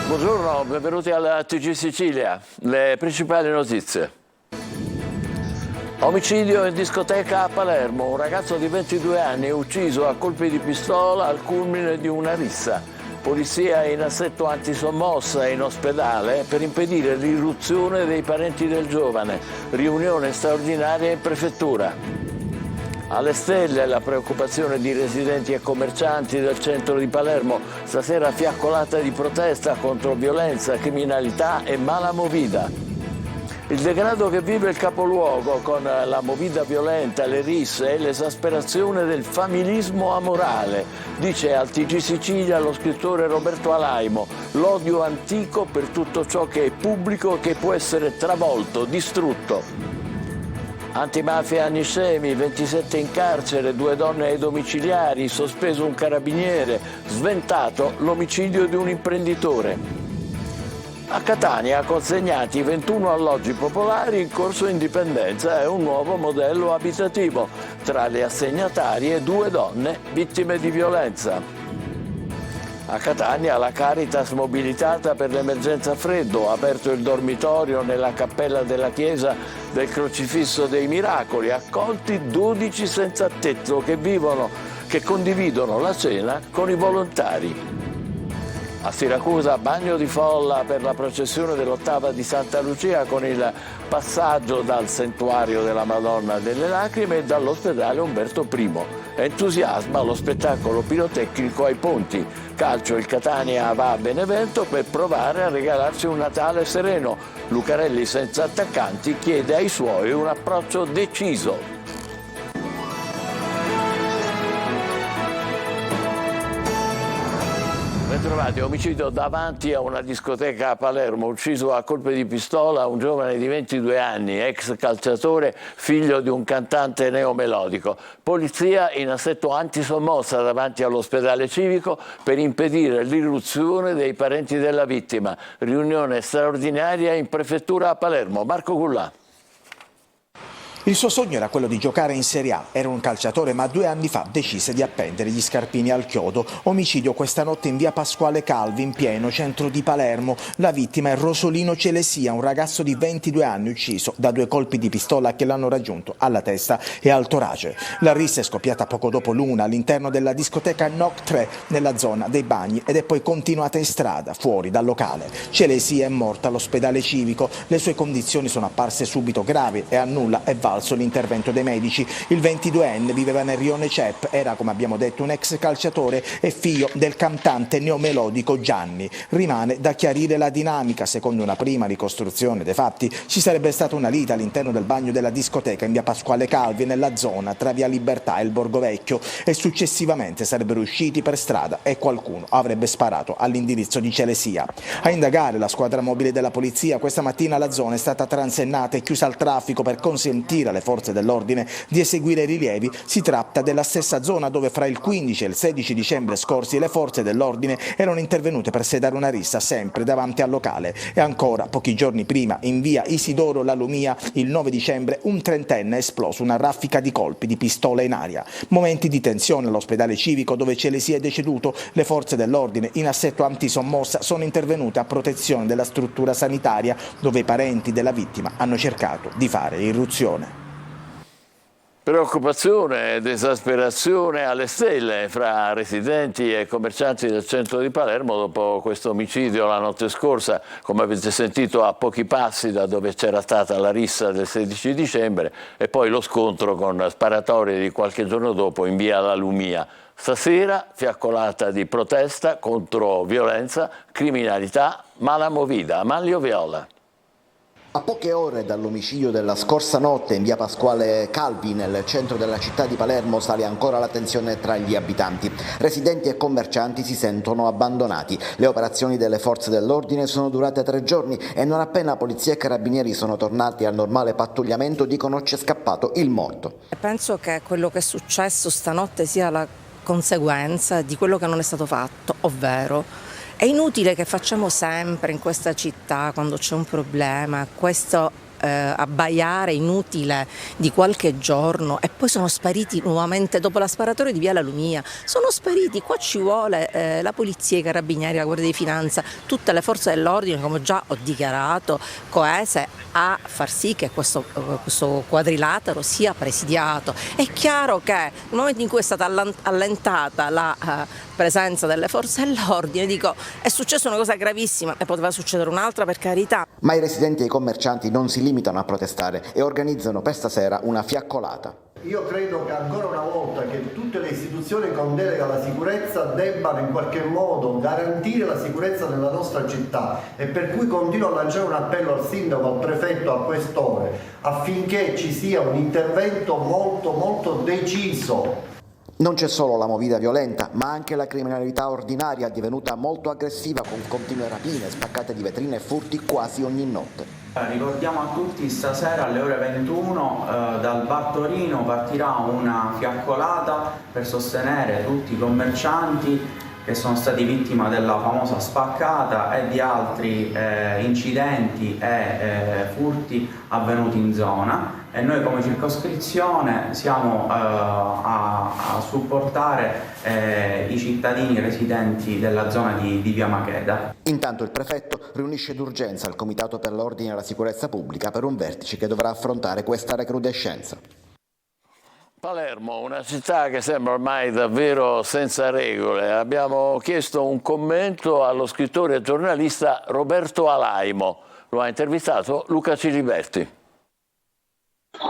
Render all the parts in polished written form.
Buongiorno, benvenuti alla TG Sicilia. Le principali notizie. Omicidio in discoteca a Palermo. Un ragazzo di 22 anni ucciso a colpi di pistola al culmine di una rissa. Polizia in assetto antisommossa in ospedale per impedire l'irruzione dei parenti del giovane. Riunione straordinaria in prefettura. Alle stelle la preoccupazione di residenti e commercianti del centro di Palermo. Stasera fiaccolata di protesta contro violenza, criminalità e mala movida. Il degrado che vive il capoluogo con la movida violenta, le risse e l'esasperazione del familismo amorale, dice al TG Sicilia lo scrittore Roberto Alaimo, l'odio antico per tutto ciò che è pubblico e che può essere travolto, distrutto. Antimafia a Niscemi, 27 in carcere, 2 donne ai domiciliari, sospeso un carabiniere, sventato l'omicidio di un imprenditore. A Catania consegnati 21 alloggi popolari in corso indipendenza e un nuovo modello abitativo. Tra le assegnatarie 2 donne vittime di violenza. A Catania la Caritas mobilitata per l'emergenza freddo, ha aperto il dormitorio nella cappella della chiesa del Crocifisso dei Miracoli, accolti 12 senza tetto che condividono la cena con i volontari. A Siracusa bagno di folla per la processione dell'8ª di Santa Lucia con il passaggio dal Santuario della Madonna delle Lacrime e dall'ospedale Umberto I. Entusiasma lo spettacolo pirotecnico ai ponti. Calcio, il Catania va a Benevento per provare a regalarsi un Natale sereno. Lucarelli senza attaccanti chiede ai suoi un approccio deciso. Bentrovati, omicidio davanti a una discoteca a Palermo, ucciso a colpi di pistola un giovane di 22 anni, ex calciatore, figlio di un cantante neomelodico. Polizia in assetto antisommossa davanti all'ospedale civico per impedire l'irruzione dei parenti della vittima. Riunione straordinaria in prefettura a Palermo. Marco Gullà. Il suo sogno era quello di giocare in Serie A, era un calciatore ma 2 anni fa decise di appendere gli scarpini al chiodo. Omicidio questa notte in via Pasquale Calvi, in pieno centro di Palermo. La vittima è Rosolino Celesia, un ragazzo di 22 anni ucciso da 2 colpi di pistola che l'hanno raggiunto alla testa e al torace. La rissa è scoppiata poco dopo l'1 all'interno della discoteca NOC 3 nella zona dei bagni ed è poi continuata in strada, fuori dal locale. Celesia è morta all'ospedale civico, le sue condizioni sono apparse subito gravi e a nulla è valso l'intervento dei medici. Il 22enne viveva nel rione Cep, era come abbiamo detto un ex calciatore e figlio del cantante neomelodico Gianni. Rimane da chiarire la dinamica. Secondo una prima ricostruzione dei fatti ci sarebbe stata una lite all'interno del bagno della discoteca in via Pasquale Calvi nella zona tra via Libertà e il Borgo Vecchio e successivamente sarebbero usciti per strada e qualcuno avrebbe sparato all'indirizzo di Celesia. A indagare la squadra mobile della polizia, questa mattina la zona è stata transennata e chiusa al traffico per consentire alle forze dell'ordine di eseguire rilievi. Si tratta della stessa zona dove fra il 15 e il 16 dicembre scorsi le forze dell'ordine erano intervenute per sedare una rissa sempre davanti al locale. E ancora pochi giorni prima in via Isidoro La Lumia, il 9 dicembre, un trentenne è esploso una raffica di colpi di pistola in aria. Momenti di tensione all'ospedale civico dove Celesia è deceduto. Le forze dell'ordine in assetto antisommossa sono intervenute a protezione della struttura sanitaria dove i parenti della vittima hanno cercato di fare irruzione. Preoccupazione ed esasperazione alle stelle fra residenti e commercianti del centro di Palermo dopo questo omicidio la notte scorsa, come avete sentito, a pochi passi da dove c'era stata la rissa del 16 dicembre e poi lo scontro con sparatorie di qualche giorno dopo in via La Lumia. Stasera fiaccolata di protesta contro violenza, criminalità, mala movida. Amalio Viola. A poche ore dall'omicidio della scorsa notte in via Pasquale Calvi nel centro della città di Palermo sale ancora la tensione tra gli abitanti. Residenti e commercianti si sentono abbandonati. Le operazioni delle forze dell'ordine sono durate 3 giorni e non appena polizia e carabinieri sono tornati al normale pattugliamento dicono c'è scappato il morto. Penso che quello che è successo stanotte sia la conseguenza di quello che non è stato fatto, ovvero è inutile che facciamo sempre in questa città, quando c'è un problema, questo abbaiare inutile di qualche giorno e poi sono spariti nuovamente dopo la sparatoria di Viale Lumia. Sono spariti, qua ci vuole la polizia, i carabinieri, la Guardia di Finanza, tutte le forze dell'ordine, come già ho dichiarato, coese a far sì che questo quadrilatero sia presidiato. È chiaro che nel momento in cui è stata allentata la presenza delle forze dell'ordine, dico, è successa una cosa gravissima e poteva succedere un'altra, per carità. Ma i residenti e i commercianti non si limitano a protestare e organizzano per stasera una fiaccolata. Io credo che ancora una volta che tutte le istituzioni con delega alla sicurezza debbano in qualche modo garantire la sicurezza della nostra città, e per cui continuo a lanciare un appello al sindaco, al prefetto, al questore, affinché ci sia un intervento molto deciso. Non c'è solo la movida violenta, ma anche la criminalità ordinaria, divenuta molto aggressiva, con continue rapine, spaccate di vetrine e furti quasi ogni notte. Ricordiamo a tutti, stasera alle ore 21 dal Bar Torino partirà una fiaccolata per sostenere tutti i commercianti che sono stati vittima della famosa spaccata e di altri incidenti e furti avvenuti in zona, e noi come circoscrizione siamo a supportare i cittadini residenti della zona di Via Macheda. Intanto il prefetto riunisce d'urgenza il Comitato per l'Ordine e la Sicurezza Pubblica per un vertice che dovrà affrontare questa recrudescenza. Palermo, una città che sembra ormai davvero senza regole. Abbiamo chiesto un commento allo scrittore e giornalista Roberto Alaimo. Lo ha intervistato Luca Ciliberti.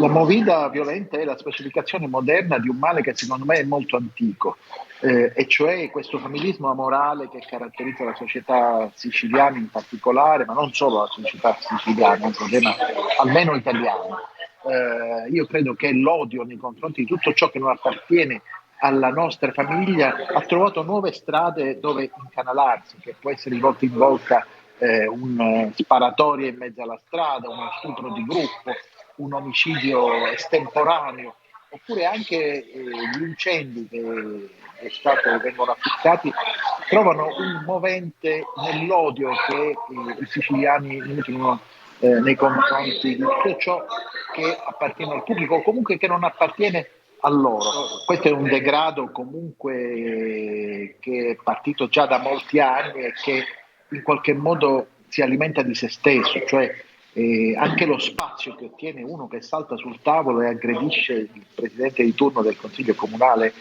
La movida violenta è la specificazione moderna di un male che secondo me è molto antico, e cioè questo familismo amorale che caratterizza la società siciliana in particolare, ma non solo la società siciliana, è un problema almeno italiano. Io credo che l'odio nei confronti di tutto ciò che non appartiene alla nostra famiglia ha trovato nuove strade dove incanalarsi, che può essere di volta in volta un sparatorio in mezzo alla strada, uno stupro di gruppo, un omicidio estemporaneo, oppure anche gli incendi che vengono appiccati trovano un movente nell'odio che i siciliani nutrono nei confronti di tutto ciò che appartiene al pubblico o comunque che non appartiene a loro. Questo è un degrado comunque che è partito già da molti anni e che in qualche modo si alimenta di se stesso, cioè anche lo spazio che ottiene uno che salta sul tavolo e aggredisce il presidente di turno del Consiglio Comunale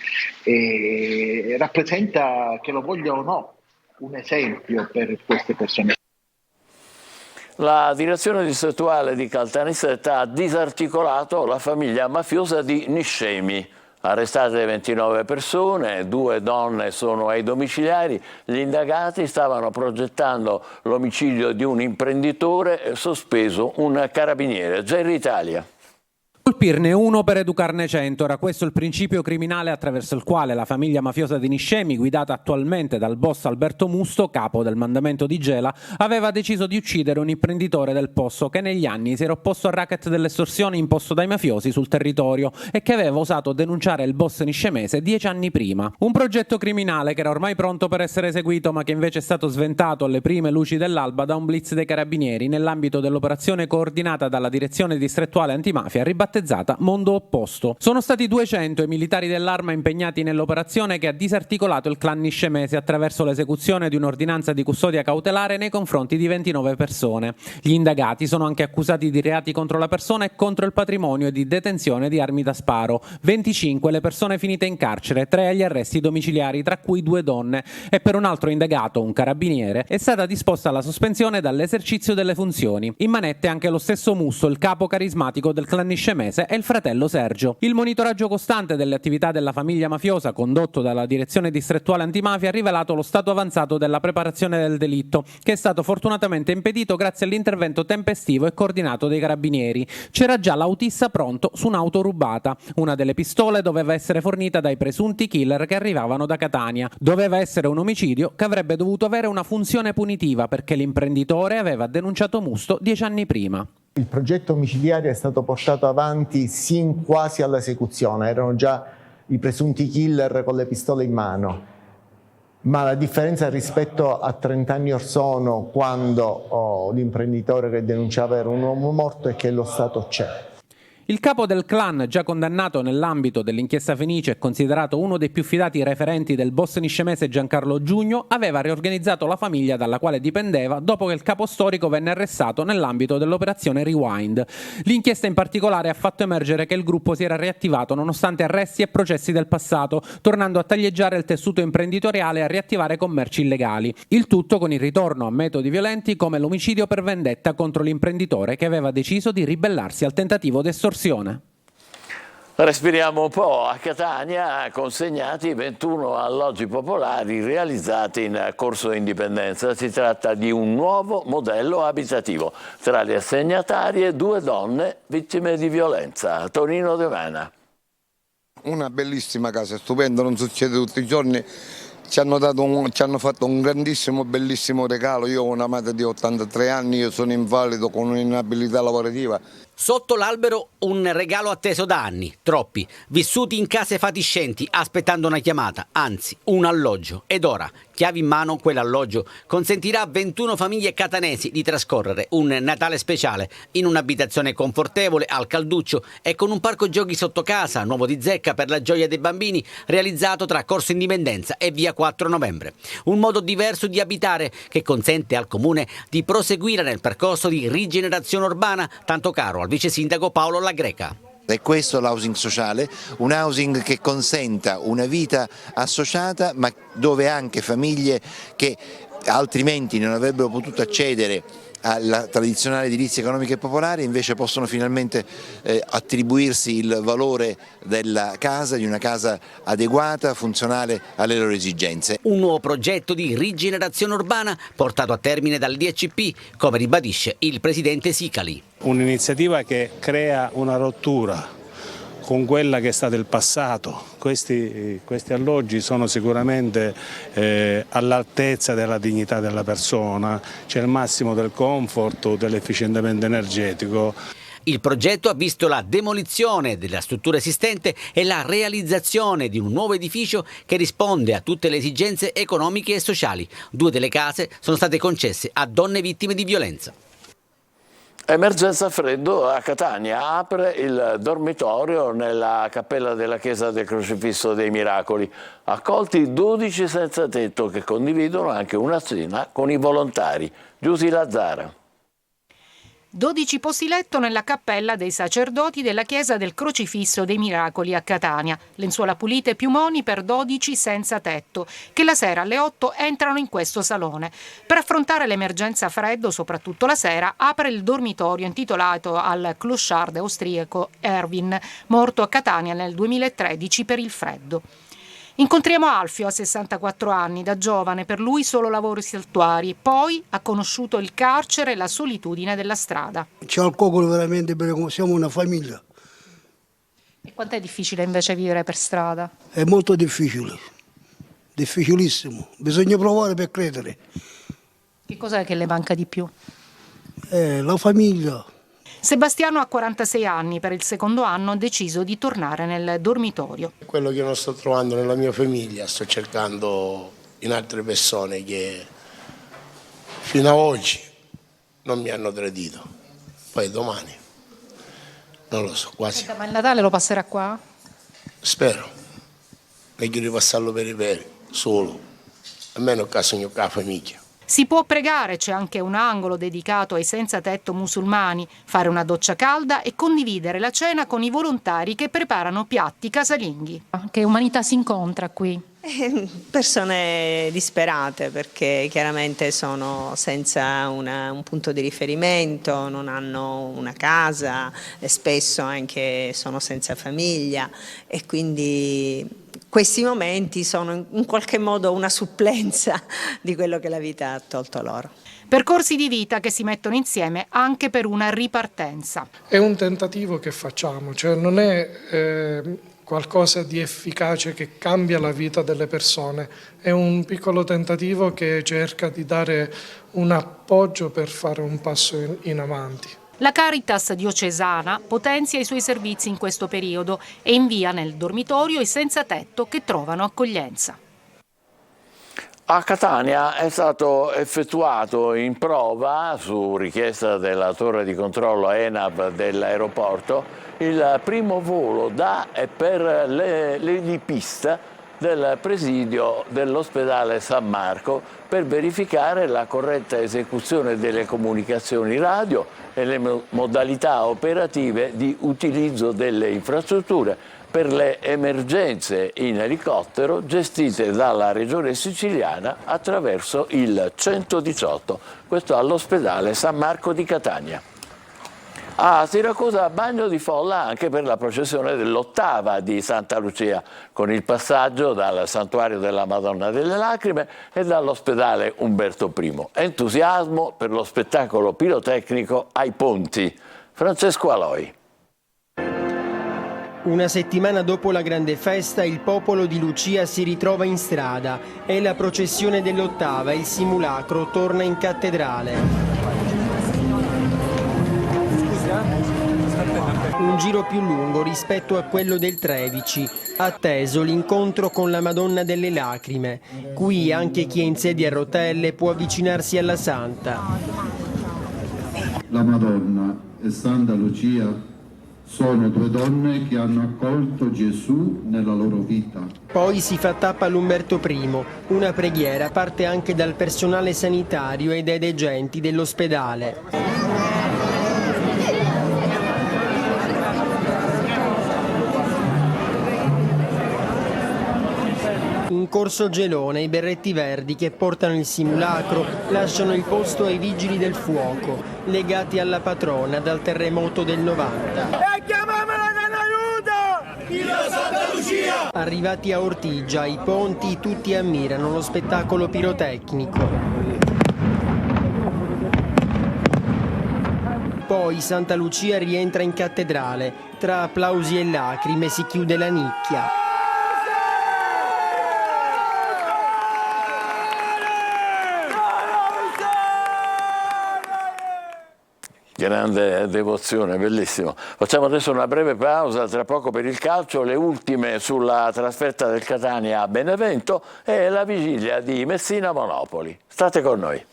rappresenta, che lo voglia o no, un esempio per queste persone. La direzione distrettuale di Caltanissetta ha disarticolato la famiglia mafiosa di Niscemi. Arrestate 29 persone, 2 donne sono ai domiciliari. Gli indagati stavano progettando l'omicidio di un imprenditore, sospeso un carabiniere. Gerry Italia. Colpirne uno per educarne 100, era questo il principio criminale attraverso il quale la famiglia mafiosa di Niscemi, guidata attualmente dal boss Alberto Musto, capo del mandamento di Gela, aveva deciso di uccidere un imprenditore del posto che negli anni si era opposto al racket delle estorsioni imposto dai mafiosi sul territorio e che aveva osato denunciare il boss niscemese 10 anni prima. Un progetto criminale che era ormai pronto per essere eseguito, ma che invece è stato sventato alle prime luci dell'alba da un blitz dei carabinieri nell'ambito dell'operazione coordinata dalla direzione distrettuale antimafia ribattezzata Mondo Opposto. Sono stati 200 i militari dell'Arma impegnati nell'operazione che ha disarticolato il clan niscemese attraverso l'esecuzione di un'ordinanza di custodia cautelare nei confronti di 29 persone. Gli indagati sono anche accusati di reati contro la persona e contro il patrimonio e di detenzione di armi da sparo. 25 le persone finite in carcere, 3 agli arresti domiciliari, tra cui 2 donne, e per un altro indagato, un carabiniere, è stata disposta la sospensione dall'esercizio delle funzioni. In manette anche lo stesso Musso, il capo carismatico del clan niscemese, e il fratello Sergio. Il monitoraggio costante delle attività della famiglia mafiosa condotto dalla direzione distrettuale antimafia ha rivelato lo stato avanzato della preparazione del delitto, che è stato fortunatamente impedito grazie all'intervento tempestivo e coordinato dei carabinieri. C'era già l'autista pronto su un'auto rubata. Una delle pistole doveva essere fornita dai presunti killer che arrivavano da Catania. Doveva essere un omicidio che avrebbe dovuto avere una funzione punitiva perché l'imprenditore aveva denunciato Musto 10 anni prima. Il progetto omicidiario è stato portato avanti sin quasi all'esecuzione, erano già i presunti killer con le pistole in mano. ma la differenza rispetto a 30 anni or sono, quando l'imprenditore che denunciava era un uomo morto, è che lo Stato c'è. Il capo del clan, già condannato nell'ambito dell'inchiesta Fenice e considerato uno dei più fidati referenti del boss niscemese Giancarlo Giugno, aveva riorganizzato la famiglia dalla quale dipendeva dopo che il capo storico venne arrestato nell'ambito dell'operazione Rewind. L'inchiesta in particolare ha fatto emergere che il gruppo si era riattivato nonostante arresti e processi del passato, tornando a taglieggiare il tessuto imprenditoriale e a riattivare commerci illegali. Il tutto con il ritorno a metodi violenti come l'omicidio per vendetta contro l'imprenditore che aveva deciso di ribellarsi al tentativo d'estorsione. Respiriamo un po'. A Catania consegnati 21 alloggi popolari realizzati in Corso Indipendenza. Si tratta di un nuovo modello abitativo. Tra le assegnatarie 2 donne vittime di violenza. Tonino De Mena. Una bellissima casa, stupenda, non succede tutti i giorni. Ci hanno fatto un grandissimo, bellissimo regalo. Io ho una madre di 83 anni, io sono invalido con un'inabilità lavorativa. Sotto l'albero un regalo atteso da anni, troppi, vissuti in case fatiscenti aspettando una chiamata, anzi un alloggio. Ed ora, chiavi in mano, quell'alloggio consentirà a 21 famiglie catanesi di trascorrere un Natale speciale in un'abitazione confortevole al calduccio e con un parco giochi sotto casa, nuovo di zecca per la gioia dei bambini, realizzato tra Corso Indipendenza e via 4 Novembre. Un modo diverso di abitare che consente al comune di proseguire nel percorso di rigenerazione urbana tanto caro al vice sindaco Paolo La Greca. È questo l'housing sociale, un housing che consenta una vita associata, ma dove anche famiglie che altrimenti non avrebbero potuto accedere alla tradizionale edilizia economica e popolare invece possono finalmente attribuirsi il valore della casa, di una casa adeguata, funzionale alle loro esigenze. Un nuovo progetto di rigenerazione urbana portato a termine dal DCP, come ribadisce il presidente Sicali. Un'iniziativa che crea una rottura con quella che è stato il passato. Questi alloggi sono sicuramente all'altezza della dignità della persona, c'è il massimo del comfort, dell'efficientamento energetico. Il progetto ha visto la demolizione della struttura esistente e la realizzazione di un nuovo edificio che risponde a tutte le esigenze economiche e sociali. 2 delle case sono state concesse a donne vittime di violenza. Emergenza freddo a Catania, apre il dormitorio nella cappella della chiesa del Crocifisso dei Miracoli. Accolti 12 senza tetto che condividono anche una cena con i volontari. Giusy Lazzara. 12 posti letto nella cappella dei sacerdoti della chiesa del Crocifisso dei Miracoli a Catania. Lenzuola pulite e piumoni per 12 senza tetto, che la sera alle 8 entrano in questo salone. Per affrontare l'emergenza freddo, soprattutto la sera, apre il dormitorio intitolato al clochard austriaco Erwin, morto a Catania nel 2013 per il freddo. Incontriamo Alfio, a 64 anni, da giovane per lui solo lavori saltuari, poi ha conosciuto il carcere e la solitudine della strada. C'ho il cocolo veramente perché siamo una famiglia. E quanto è difficile invece vivere per strada? È molto difficile, difficilissimo, bisogna provare per credere. Che cos'è che le manca di più? La famiglia. Sebastiano ha 46 anni, per il secondo anno ha deciso di tornare nel dormitorio. Quello che non sto trovando nella mia famiglia sto cercando in altre persone che fino ad oggi non mi hanno tradito, poi domani non lo so, quasi. Ma il Natale lo passerà qua? Spero, meglio ripassarlo per i veri, solo, almeno a casa con la famiglia. Si può pregare, c'è anche un angolo dedicato ai senza tetto musulmani, fare una doccia calda e condividere la cena con i volontari che preparano piatti casalinghi. Che umanità si incontra qui? Persone disperate, perché chiaramente sono senza un punto di riferimento, non hanno una casa e spesso anche sono senza famiglia, e quindi questi momenti sono in qualche modo una supplenza di quello che la vita ha tolto loro. Percorsi di vita che si mettono insieme anche per una ripartenza. È un tentativo che facciamo, cioè non è qualcosa di efficace che cambia la vita delle persone, è un piccolo tentativo che cerca di dare un appoggio per fare un passo in avanti. La Caritas diocesana potenzia i suoi servizi in questo periodo e invia nel dormitorio i senza tetto che trovano accoglienza. A Catania è stato effettuato in prova, su richiesta della torre di controllo ENAV dell'aeroporto, il primo volo da e per l'elipista del presidio dell'ospedale San Marco per verificare la corretta esecuzione delle comunicazioni radio e le modalità operative di utilizzo delle infrastrutture per le emergenze in elicottero gestite dalla Regione Siciliana attraverso il 118, questo all'ospedale San Marco di Catania. A Siracusa bagno di folla anche per la processione dell'8ª di Santa Lucia, con il passaggio dal Santuario della Madonna delle Lacrime e dall'ospedale Umberto I. Entusiasmo per lo spettacolo pirotecnico ai ponti. Francesco Aloi. Una settimana dopo la grande festa, il popolo di Lucia si ritrova in strada e la processione dell'8ª, il simulacro, torna in cattedrale. Un giro più lungo rispetto a quello del 13, atteso l'incontro con la Madonna delle Lacrime. Qui anche chi è in sedia a rotelle può avvicinarsi alla Santa. La Madonna e Santa Lucia sono due donne che hanno accolto Gesù nella loro vita. Poi si fa tappa all'Umberto I. Una preghiera parte anche dal personale sanitario e dai degenti dell'ospedale. In Corso Gelone i berretti verdi che portano il simulacro lasciano il posto ai vigili del fuoco, legati alla patrona dal terremoto del 90. E chiamamela che aiuto! Dio Santa Lucia! Arrivati a Ortigia, ai ponti, tutti ammirano lo spettacolo pirotecnico. Poi Santa Lucia rientra in cattedrale. Tra applausi e lacrime si chiude la nicchia. Grande devozione, bellissimo. Facciamo adesso una breve pausa, tra poco per il calcio, le ultime sulla trasferta del Catania a Benevento e la vigilia di Messina Monopoli. State con noi.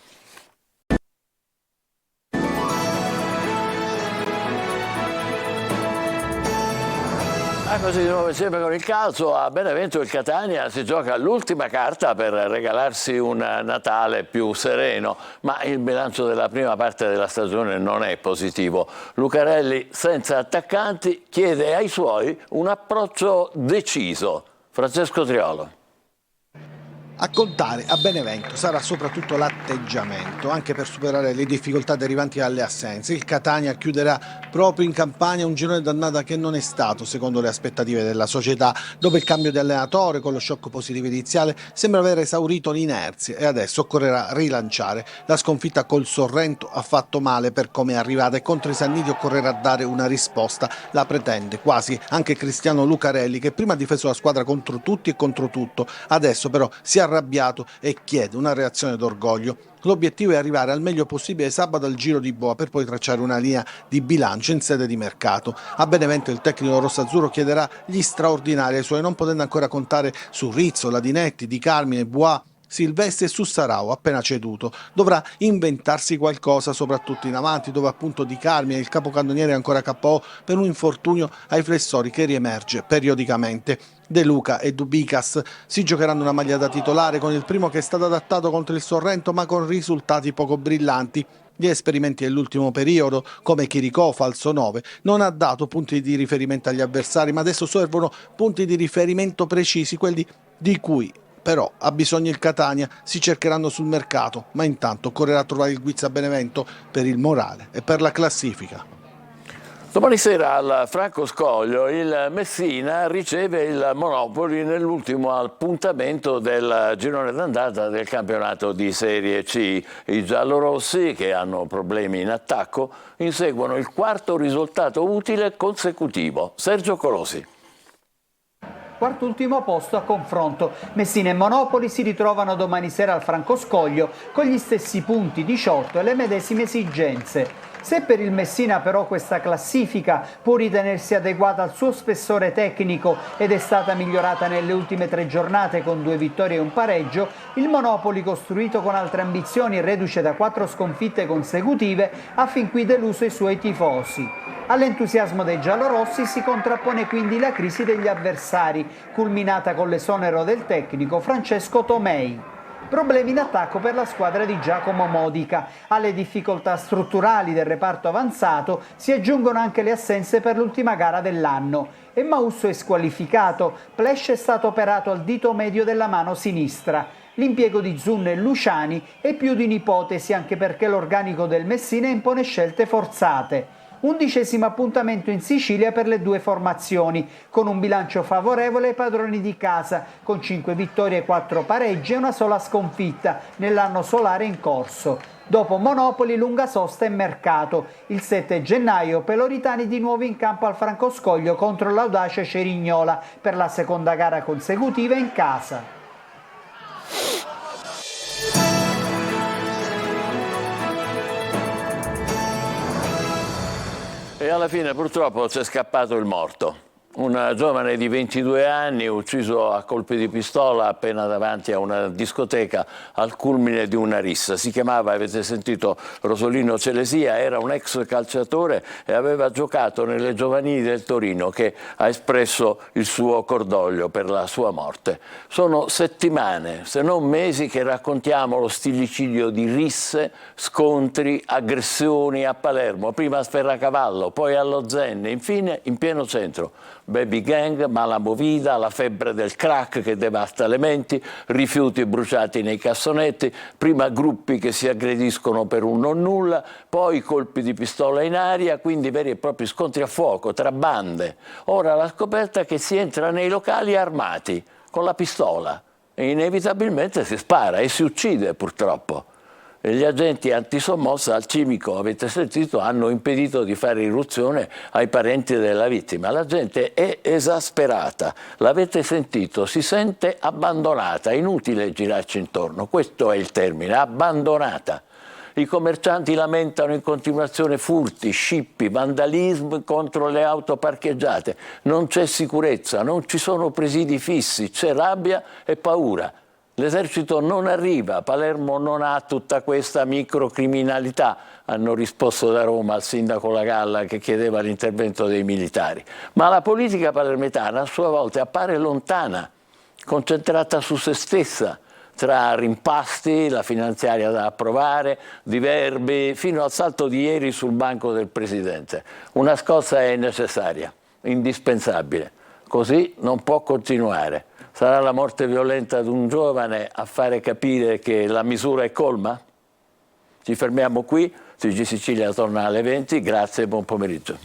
Così di nuovo insieme con il calcio. A Benevento il Catania si gioca l'ultima carta per regalarsi un Natale più sereno, ma il bilancio della prima parte della stagione non è positivo. Lucarelli, senza attaccanti, chiede ai suoi un approccio deciso. Francesco Triolo. A contare a Benevento sarà soprattutto l'atteggiamento, anche per superare le difficoltà derivanti dalle assenze. Il Catania chiuderà proprio in Campania un girone d'annata che non è stato secondo le aspettative della società. Dopo il cambio di allenatore, con lo shock positivo iniziale, sembra aver esaurito l'inerzia e adesso occorrerà rilanciare. La sconfitta col Sorrento ha fatto male per come è arrivata e contro i Sanniti occorrerà dare una risposta. La pretende quasi anche Cristiano Lucarelli, che prima ha difeso la squadra contro tutti e contro tutto, adesso però si è arrabbiato e chiede una reazione d'orgoglio. L'obiettivo è arrivare al meglio possibile sabato al Giro di Boa per poi tracciare una linea di bilancio in sede di mercato. A Benevento il tecnico rossazzurro chiederà gli straordinari ai suoi, non potendo ancora contare su Rizzo, Ladinetti, Di Carmine, Bois, Silvestri e Sussarao appena ceduto. Dovrà inventarsi qualcosa soprattutto in avanti, dove appunto Di Carmine, il capocannoniere, è ancora KO per un infortunio ai flessori che riemerge periodicamente. De Luca e Dubicas si giocheranno una maglia da titolare, con il primo che è stato adattato contro il Sorrento ma con risultati poco brillanti. Gli esperimenti dell'ultimo periodo, come Chiricò, falso 9, non ha dato punti di riferimento agli avversari, ma adesso servono punti di riferimento precisi, quelli di cui però ha bisogno il Catania. Si cercheranno sul mercato, ma intanto occorrerà trovare il Guizza a Benevento per il morale e per la classifica. Domani sera al Franco Scoglio il Messina riceve il Monopoli nell'ultimo appuntamento del girone d'andata del campionato di Serie C. I giallorossi, che hanno problemi in attacco, inseguono il quarto risultato utile consecutivo. Sergio Colosi. Quarto ultimo posto a confronto. Messina e Monopoli si ritrovano domani sera al Franco Scoglio con gli stessi punti, 18, e le medesime esigenze. Se per il Messina però questa classifica può ritenersi adeguata al suo spessore tecnico ed è stata migliorata nelle ultime 3 giornate con 2 vittorie e un pareggio, il Monopoli, costruito con altre ambizioni, reduce da 4 sconfitte consecutive, ha fin qui deluso i suoi tifosi. All'entusiasmo dei giallorossi si contrappone quindi la crisi degli avversari, culminata con l'esonero del tecnico Francesco Tomei. Problemi in attacco per la squadra di Giacomo Modica. Alle difficoltà strutturali del reparto avanzato si aggiungono anche le assenze per l'ultima gara dell'anno. Emmausso è squalificato, Plesch è stato operato al dito medio della mano sinistra. L'impiego di Zun e Luciani è più di un'ipotesi, anche perché l'organico del Messina impone scelte forzate. 11° appuntamento in Sicilia per le 2 formazioni, con un bilancio favorevole ai padroni di casa, con 5 vittorie e 4 pareggi e una sola sconfitta nell'anno solare in corso. Dopo Monopoli, lunga sosta e mercato. Il 7 gennaio Peloritani di nuovo in campo al Francoscoglio contro l'Audace Cerignola per la seconda gara consecutiva in casa. E alla fine purtroppo c'è scappato il morto. Un giovane di 22 anni ucciso a colpi di pistola appena davanti a una discoteca al culmine di una rissa. Si chiamava, avete sentito, Rosolino Celesia, era un ex calciatore e aveva giocato nelle giovanili del Torino, che ha espresso il suo cordoglio per la sua morte. Sono settimane, se non mesi, che raccontiamo lo stillicidio di risse, scontri, aggressioni a Palermo, prima a Sferracavallo, poi allo Zenne, infine in pieno centro. Baby gang, mala movida, la febbre del crack che devasta le menti, rifiuti bruciati nei cassonetti, prima gruppi che si aggrediscono per un non nulla, poi colpi di pistola in aria, quindi veri e propri scontri a fuoco tra bande. Ora la scoperta che si entra nei locali armati, con la pistola, e inevitabilmente si spara e si uccide purtroppo. E gli agenti antisommossa al Cimico, avete sentito, hanno impedito di fare irruzione ai parenti della vittima. La gente è esasperata, l'avete sentito, si sente abbandonata, inutile girarci intorno, questo è il termine, abbandonata. I commercianti lamentano in continuazione furti, scippi, vandalismo contro le auto parcheggiate. Non c'è sicurezza, non ci sono presidi fissi, c'è rabbia e paura. L'esercito non arriva, Palermo non ha tutta questa microcriminalità, hanno risposto da Roma al sindaco Lagalla che chiedeva l'intervento dei militari. Ma la politica palermitana a sua volta appare lontana, concentrata su se stessa, tra rimpasti, la finanziaria da approvare, diverbi, fino al salto di ieri sul banco del Presidente. Una scossa è necessaria, indispensabile, così non può continuare. Sarà la morte violenta di un giovane a fare capire che la misura è colma? Ci fermiamo qui, TG Sicilia torna alle 20, grazie e buon pomeriggio.